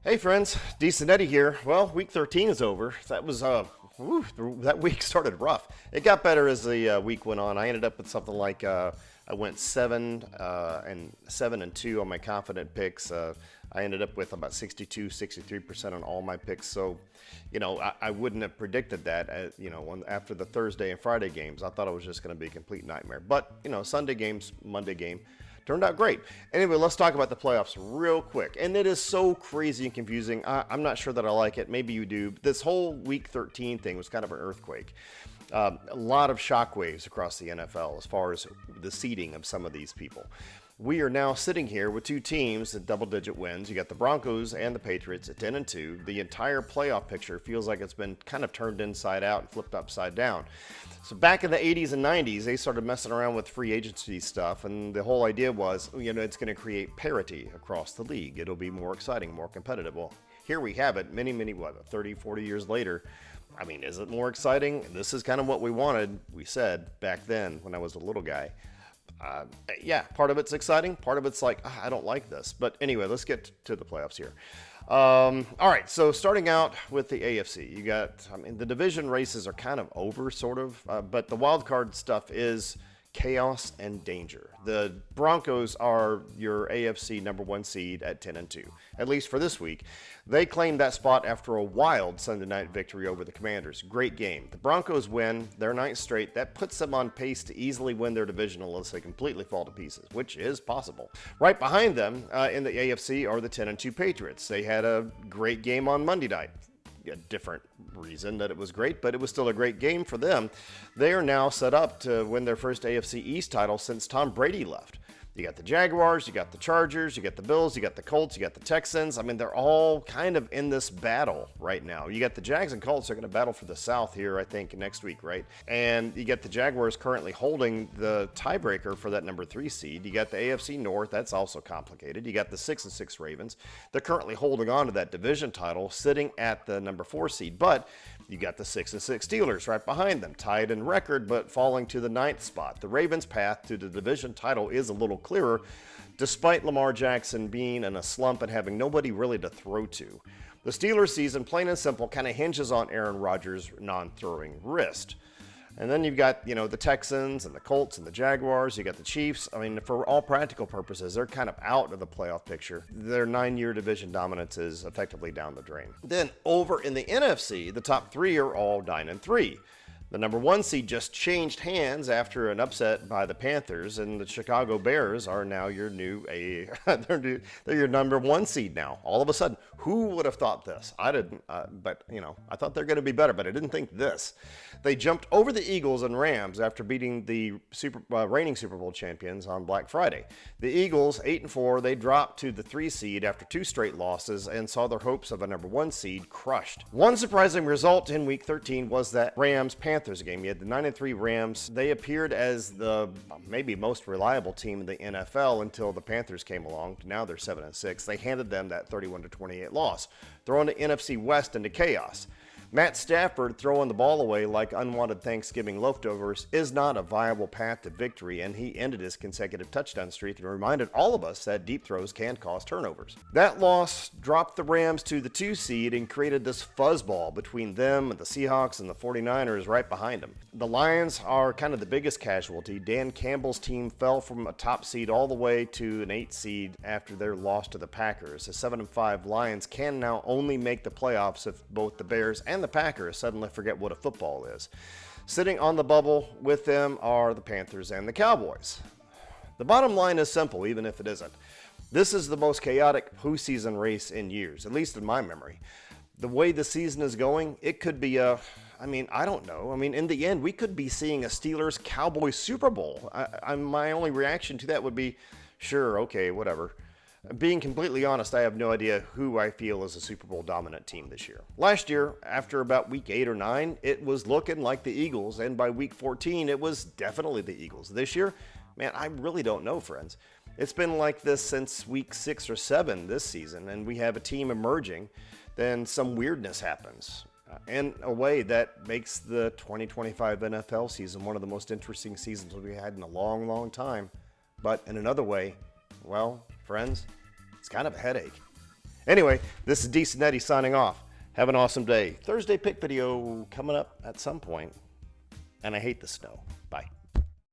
Hey friends, Decent Eddie here. Well, week 13 is over. That was that week started rough. It got better as the week went on. I ended up with something like I went 7-2 on my confident picks. I ended up with about 63% on all my picks. So, I wouldn't have predicted that. After the Thursday and Friday games, I thought it was just going to be a complete nightmare. But Sunday games, Monday game. Turned out great. Anyway, let's talk about the playoffs real quick. And it is so crazy and confusing. I'm not sure that I like it. Maybe you do. This whole Week 13 thing was kind of an earthquake. A lot of shockwaves across the NFL as far as the seeding of some of these people. We are now sitting here with two teams at double-digit wins. You got the Broncos and the Patriots at 10-2. The entire playoff picture feels like it's been kind of turned inside out and flipped upside down. So back in the 80s and 90s, they started messing around with free agency stuff, and the whole idea was, it's going to create parity across the league. It'll be more exciting, more competitive. Well, here we have it, many, 30, 40 years later. I mean, is it more exciting? This is kind of what we wanted, we said back then when I was a little guy. Yeah, part of it's exciting. Part of it's like, I don't like this. But anyway, let's get to the playoffs here. All right, so starting out with the AFC, you got, the division races are kind of over, sort of, but the wild card stuff is chaos and danger. The Broncos are your AFC number one seed at 10-2, at least for this week. They claimed that spot after a wild Sunday night victory over the Commanders. Great game. The Broncos win their ninth straight. That puts them on pace to easily win their division unless they completely fall to pieces, which is possible. Right behind them in the AFC are the 10-2 Patriots. They had a great game on Monday night. A different reason that it was great, but it was still a great game for them. They are now set up to win their first AFC East title since Tom Brady left. You got the Jaguars, you got the Chargers, you got the Bills, you got the Colts, you got the Texans. They're all kind of in this battle right now. You got the Jags and Colts are going to battle for the South here, I think, next week, right? And you get the Jaguars currently holding the tiebreaker for that number 3 seed. You got the AFC North, that's also complicated. You got the 6-6 Ravens. They're currently holding on to that division title, sitting at the number 4 seed. But you got the 6-6 Steelers right behind them, tied in record, but falling to the 9th spot. The Ravens' path to the division title is a little clearer, despite Lamar Jackson being in a slump and having nobody really to throw to. The Steelers' season, plain and simple, kind of hinges on Aaron Rodgers' non-throwing wrist. And then you've got, the Texans and the Colts and the Jaguars. You got the Chiefs. For all practical purposes, they're kind of out of the playoff picture. Their 9-year division dominance is effectively down the drain. Then over in the NFC, the top 3 are all 9-3. The number 1 seed just changed hands after an upset by the Panthers, and the Chicago Bears are now your they're your number 1 seed now. All of a sudden, who would have thought this? I didn't, but I thought they're going to be better, but I didn't think this. They jumped over the Eagles and Rams after beating the reigning Super Bowl champions on Black Friday. The Eagles, 8-4, they dropped to the 3 seed after 2 straight losses and saw their hopes of a number 1 seed crushed. One surprising result in Week 13 was that Rams-Panthers game. You had the 9-3 Rams. They appeared as the maybe most reliable team in the NFL until the Panthers came along. Now they're 7-6. They handed them that 31-28 loss, throwing the NFC West into chaos. Matt Stafford throwing the ball away like unwanted Thanksgiving leftovers is not a viable path to victory, and he ended his consecutive touchdown streak and reminded all of us that deep throws can cause turnovers. That loss dropped the Rams to the 2 seed and created this fuzzball between them and the Seahawks and the 49ers right behind them. The Lions are kind of the biggest casualty. Dan Campbell's team fell from a top seed all the way to an 8 seed after their loss to the Packers. The 7-5 Lions can now only make the playoffs if both the Bears and the Packers suddenly forget what a football is. Sitting on the bubble with them are the Panthers and the Cowboys. The bottom line is simple, even if it isn't. This is the most chaotic postseason race in years, at least in my memory. The way the season is going, it could be I don't know. In the end, we could be seeing a Steelers-Cowboys Super Bowl. My only reaction to that would be, sure, okay, whatever. Being completely honest, I have no idea who I feel is a Super Bowl dominant team this year. Last year, after about week 8 or 9, it was looking like the Eagles, and by week 14, it was definitely the Eagles. This year, man, I really don't know, friends. It's been like this since week 6 or 7 this season, and we have a team emerging, then some weirdness happens. In a way that makes the 2025 NFL season one of the most interesting seasons we've had in a long, long time. But in another way, well, friends, it's kind of a headache. Anyway, this is Decent Eddie signing off. Have an awesome day. Thursday pick video coming up at some point. And I hate the snow. Bye.